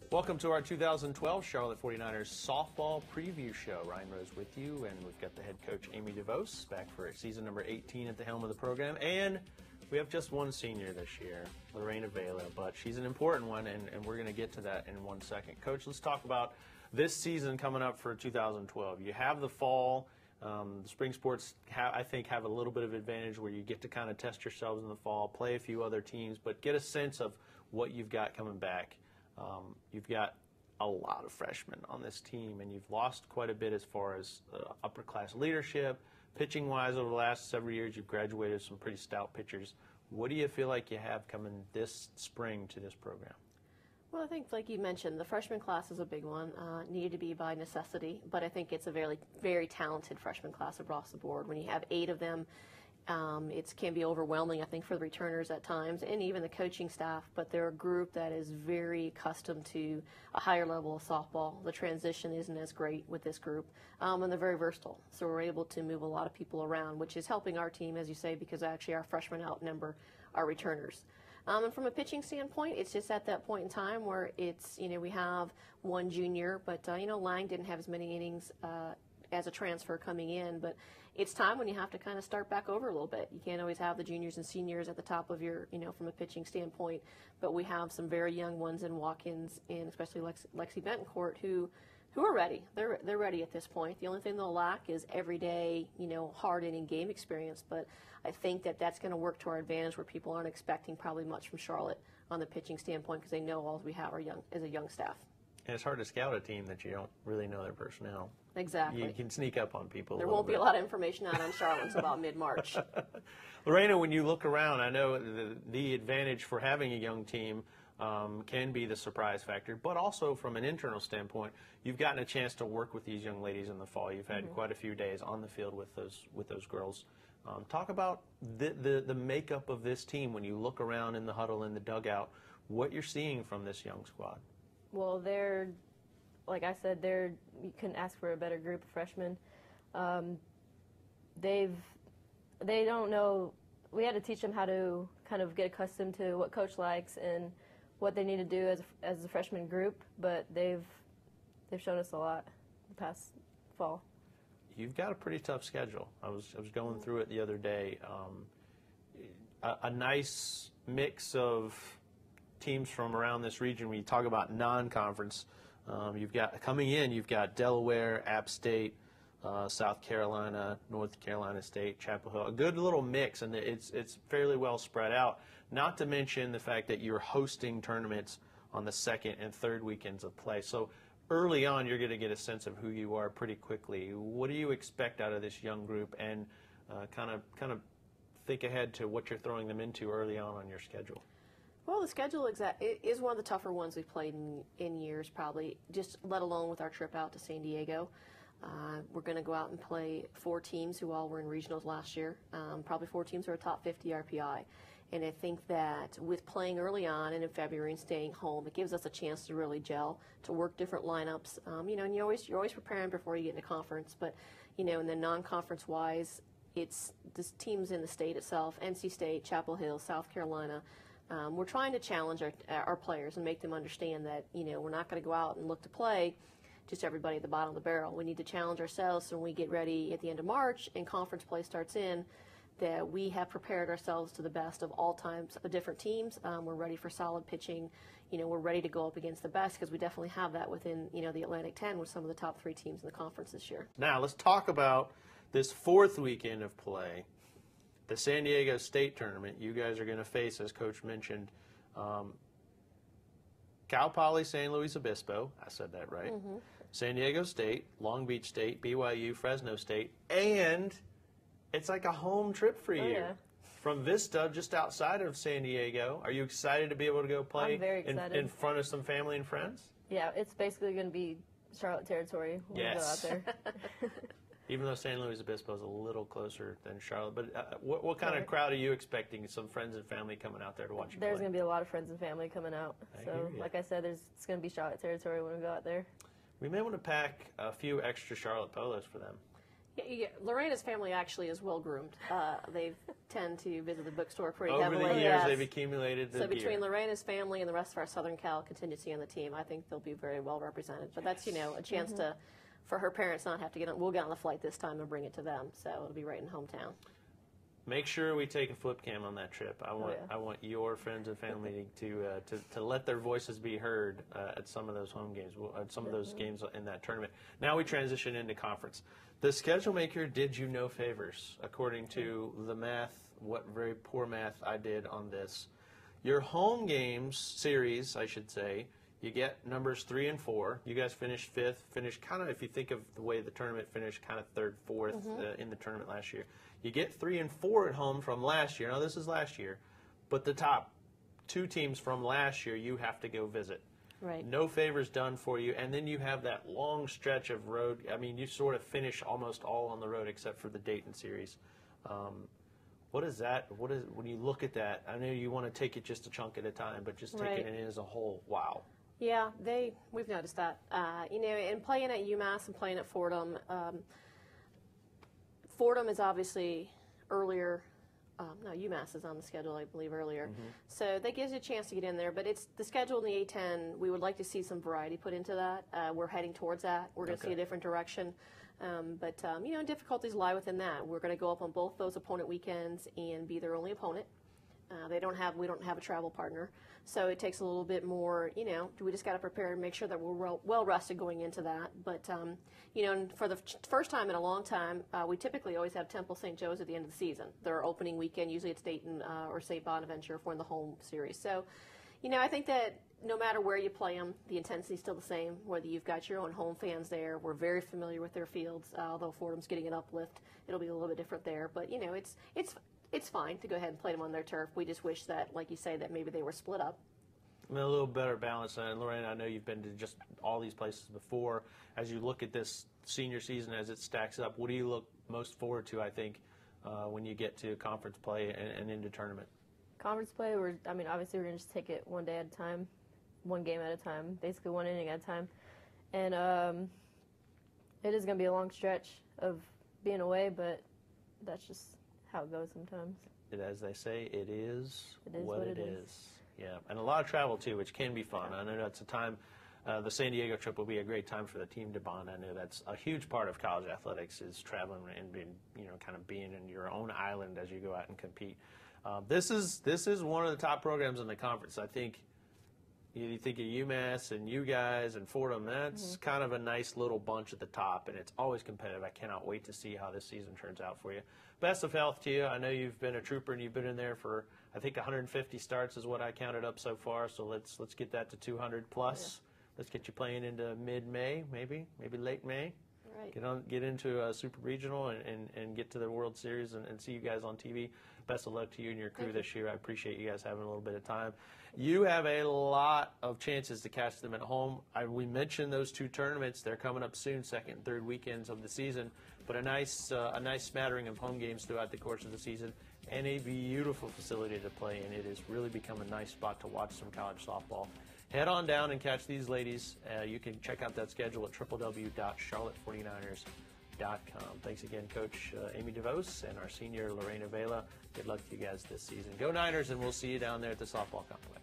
Welcome to our 2012 Charlotte 49ers softball preview show. Ryan Rose with you, and we've got the head coach, Amy DeVos, back for season number 18 at the helm of the program. And we have just one senior this year, Lorena Vela, but she's an important one, and we're going to get to that in 1 second. Coach, let's talk about this season coming up for 2012. You have the fall. The spring sports, I think, have a little bit of advantage where you get to kind of test yourselves in the fall, play a few other teams, but get a sense of what you've got coming back. You've got a lot of freshmen on this team, and you've lost quite a bit as far as upper class leadership. Pitching-wise, over the last several years, you've graduated some pretty stout pitchers. What do you feel like you have coming this spring to this program? Well, I think, like you mentioned, the freshman class is a big one. Needed to be by necessity, but I think it's a very, very talented freshman class across the board. When you have 8 of them, it can be overwhelming, I think, for the returners at times, and even the coaching staff. But they're a group that is very accustomed to a higher level of softball. The transition isn't as great with this group, and they're very versatile. So we're able to move a lot of people around, which is helping our team, as you say, because actually our freshmen outnumber our returners. And from a pitching standpoint, it's just at that point in time where it's, we have one junior, but, Lang didn't have as many innings as a transfer coming in, but it's time when you have to kind of start back over a little bit. You can't always have the juniors and seniors at the top of your, from a pitching standpoint, but we have some very young ones in Watkins and especially Lexi Betancourt who are ready. They're ready at this point. The only thing they'll lack is everyday, hard inning game experience, but I think that's going to work to our advantage where people aren't expecting probably much from Charlotte on the pitching standpoint because they know all we have is a young staff. And it's hard to scout a team that you don't really know their personnel. Exactly. You can sneak up on people. There won't be a lot of information out on Charlotte until about mid-March. Lorena, when you look around, I know the advantage for having a young team can be the surprise factor, but also from an internal standpoint, you've gotten a chance to work with these young ladies in the fall. You've had quite a few days on the field with those girls. Talk about the makeup of this team when you look around in the huddle, in the dugout, what you're seeing from this young squad. Well, like I said, you couldn't ask for a better group of freshmen. They don't know. We had to teach them how to kind of get accustomed to what coach likes and what they need to do as a freshman group. But they've shown us a lot the past fall. You've got a pretty tough schedule. I was going through it the other day. A nice mix of teams from around this region. When you talk about non-conference, you've got Delaware, App State, South Carolina, North Carolina State, Chapel Hill. A good little mix, and it's fairly well spread out. Not to mention the fact that you're hosting tournaments on the second and third weekends of play. So early on, you're going to get a sense of who you are pretty quickly. What do you expect out of this young group, and kind of think ahead to what you're throwing them into early on your schedule? Well, the schedule is one of the tougher ones we've played in years, probably, just let alone with our trip out to San Diego. We're going to go out and play 4 teams who all were in regionals last year, probably 4 teams who are top 50 RPI. And I think that with playing early on and in February and staying home, it gives us a chance to really gel, to work different lineups. And you're always preparing before you get into conference. But, and then non-conference wise, it's the teams in the state itself, NC State, Chapel Hill, South Carolina. We're trying to challenge our players and make them understand that, we're not going to go out and look to play just everybody at the bottom of the barrel. We need to challenge ourselves so when we get ready at the end of March and conference play starts in, that we have prepared ourselves to the best of all times of different teams. We're ready for solid pitching. We're ready to go up against the best because we definitely have that within, the Atlantic 10 with some of the top 3 teams in the conference this year. Now let's talk about this 4th weekend of play. The San Diego State tournament, you guys are going to face, as Coach mentioned, Cal Poly San Luis Obispo, I said that right, San Diego State, Long Beach State, BYU, Fresno State, and it's like a home trip for you. Yeah. From Vista, just outside of San Diego. Are you excited to be able to go play I'm very excited. in front of some family and friends? Yeah, it's basically going to be Charlotte territory when we go out there. Even though San Luis Obispo is a little closer than Charlotte. But what kind of crowd are you expecting? Some friends and family coming out there to watch you play? There's going to be a lot of friends and family coming out. So, like I said, it's going to be Charlotte territory when we go out there. We may want to pack a few extra Charlotte polos for them. Yeah, Lorena's family actually is well groomed. They tend to visit the bookstore pretty Over heavily. the years, yes. they've accumulated the So between gear. Lorena's family and the rest of our Southern Cal contingency on the team, I think they'll be very well represented. But that's a chance for her parents not have to get on. We'll get on the flight this time and bring it to them, so it'll be right in hometown. Make sure we take a flip cam on that trip. I want your friends and family to let their voices be heard at some of those home games, at some of those games in that tournament. Now we transition into conference. The schedule maker did you no favors, according to the math. What very poor math I did on this. Your home games series, I should say, you get numbers 3 and 4. You guys finished 5th. Finished kind of, if you think of the way the tournament finished, kind of 3rd, 4th in the tournament last year. You get 3 and 4 at home from last year. Now this is last year, but the top 2 teams from last year you have to go visit. Right. No favors done for you, and then you have that long stretch of road. I mean, you sort of finish almost all on the road except for the Dayton series. What is that? What is when you look at that? I know you want to take it just a chunk at a time, but just taking it in as a whole, wow. Yeah, we've noticed that. And playing at UMass and playing at Fordham. Fordham is obviously earlier. No, UMass is on the schedule, I believe, earlier. So that gives you a chance to get in there. But it's the schedule in the A-10. We would like to see some variety put into that. We're heading towards that. We're going to see a different direction. But difficulties lie within that. We're going to go up on both those opponent weekends and be their only opponent. We don't have a travel partner. So it takes a little bit more, we just got to prepare and make sure that we're well rested going into that. But, and for the first time in a long time, we typically always have Temple St. Joe's at the end of the season. Their opening weekend, usually it's Dayton or St. Bonaventure if we're in the home series. So, I think that no matter where you play them, the intensity is still the same, whether you've got your own home fans there. We're very familiar with their fields, although Fordham's getting an uplift. It'll be a little bit different there. But, it's fine to go ahead and play them on their turf. We just wish that, like you say, that maybe they were split up. I mean, a little better balance. And Lorena, I know you've been to just all these places before. As you look at this senior season as it stacks up, what do you look most forward to, I think, when you get to conference play and into tournament? Conference play, obviously we're going to just take it one day at a time, one game at a time, basically one inning at a time. And it is going to be a long stretch of being away, but that's just how it goes sometimes. As they say, it is what it is. Yeah, and a lot of travel too, which can be fun. I know that's a time. The San Diego trip will be a great time for the team to bond. I know that's a huge part of college athletics is traveling and being, kind of being in your own island as you go out and compete. This is one of the top programs in the conference. I think you think of UMass and you guys and Fordham. That's kind of a nice little bunch at the top, and it's always competitive. I cannot wait to see how this season turns out for you. Best of health to you. I know you've been a trooper and you've been in there for, I think 150 starts is what I counted up so far. So let's get that to 200 plus. Yeah. Let's get you playing into mid-May, maybe late May. Right. Get into a super regional and get to the World Series and see you guys on TV. Best of luck to you and your crew this year. I appreciate you guys having a little bit of time. You have a lot of chances to catch them at home. We mentioned those 2 tournaments. They're coming up soon, second and third weekends of the season. But a nice smattering of home games throughout the course of the season, and a beautiful facility to play in. It has really become a nice spot to watch some college softball. Head on down and catch these ladies. You can check out that schedule at www.charlotte49ers.com. Thanks again, Coach Amy DeVos and our senior Lorena Vela. Good luck to you guys this season. Go Niners, and we'll see you down there at the softball complex.